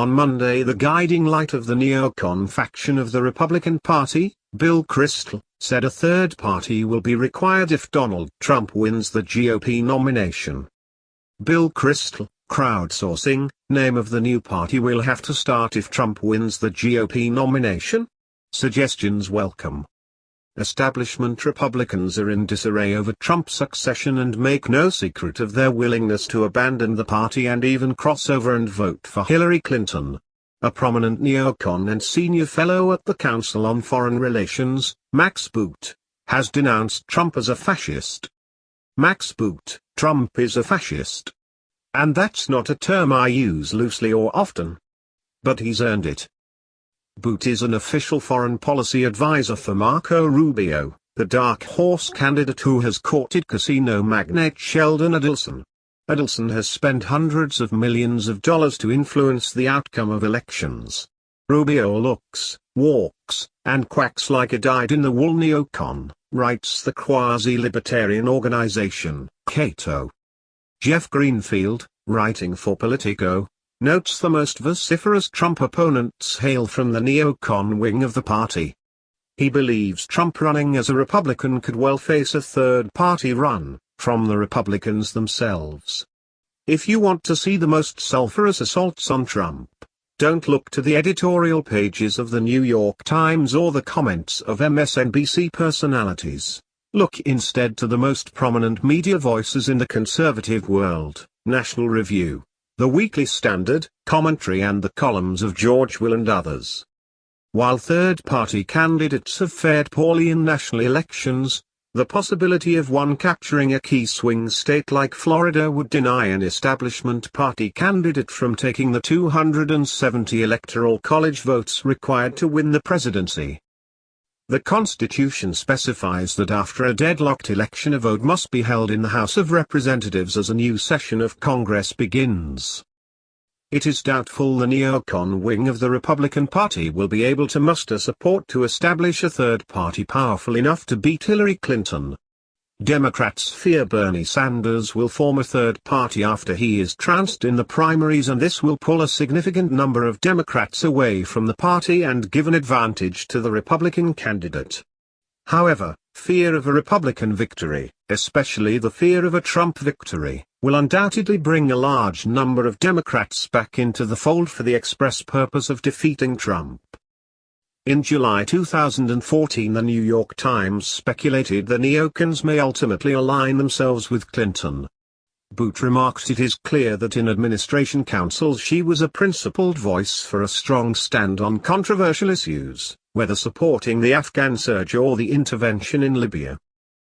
On Monday, the guiding light of the neocon faction of the Republican Party, Bill Kristol, said a third party will be required if Donald Trump wins the GOP nomination. Bill Kristol, crowdsourcing, name of the new party will have to start if Trump wins the GOP nomination? Suggestions welcome. Establishment Republicans are in disarray over Trump's accession and make no secret of their willingness to abandon the party and even cross over and vote for Hillary Clinton. A prominent neocon and senior fellow at the Council on Foreign Relations, Max Boot, has denounced Trump as a fascist. Max Boot, Trump is a fascist. And that's not a term I use loosely or often. But he's earned it. Boot is an official foreign policy advisor for Marco Rubio, the dark horse candidate who has courted casino magnate Sheldon Adelson. Adelson has spent hundreds of millions of dollars to influence the outcome of elections. Rubio looks, walks, and quacks like a dyed-in-the-wool neocon, writes the quasi-libertarian organization, Cato. Jeff Greenfield, writing for Politico, notes the most vociferous Trump opponents hail from the neocon wing of the party. He believes Trump running as a Republican could well face a third-party run, from the Republicans themselves. If you want to see the most sulphurous assaults on Trump, don't look to the editorial pages of the New York Times or the comments of MSNBC personalities. Look instead to the most prominent media voices in the conservative world, National Review, The Weekly Standard, Commentary and the columns of George Will and others. While third-party candidates have fared poorly in national elections, the possibility of one capturing a key swing state like Florida would deny an establishment party candidate from taking the 270 electoral college votes required to win the presidency. The Constitution specifies that after a deadlocked election a vote must be held in the House of Representatives as a new session of Congress begins. It is doubtful the neocon wing of the Republican Party will be able to muster support to establish a third party powerful enough to beat Hillary Clinton. Democrats fear Bernie Sanders will form a third party after he is trounced in the primaries, and this will pull a significant number of Democrats away from the party and give an advantage to the Republican candidate. However, fear of a Republican victory, especially the fear of a Trump victory, will undoubtedly bring a large number of Democrats back into the fold for the express purpose of defeating Trump. In July 2014, the New York Times speculated the neocons may ultimately align themselves with Clinton. Boot remarked it is clear that in administration councils she was a principled voice for a strong stand on controversial issues, whether supporting the Afghan surge or the intervention in Libya.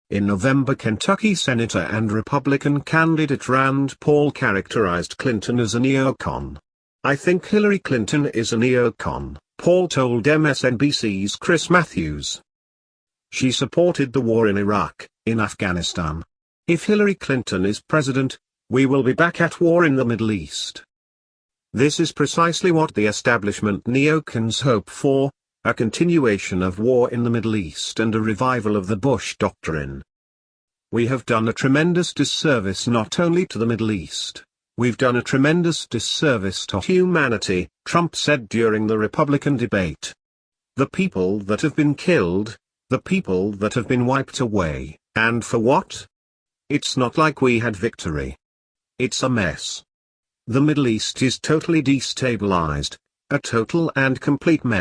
In November, Kentucky Senator and Republican candidate Rand Paul characterized Clinton as a neocon. "I think Hillary Clinton is a neocon," Paul told MSNBC's Chris Matthews. She supported the war in Iraq, in Afghanistan. If Hillary Clinton is president, we will be back at war in the Middle East. This is precisely what the establishment neocons hope for, a continuation of war in the Middle East and a revival of the Bush doctrine. "We have done a tremendous disservice not only to the Middle East, we've done a tremendous disservice to humanity," Trump said during the Republican debate. "The people that have been killed, the people that have been wiped away, and for what? It's not like we had victory. It's a mess. The Middle East is totally destabilized, a total and complete mess."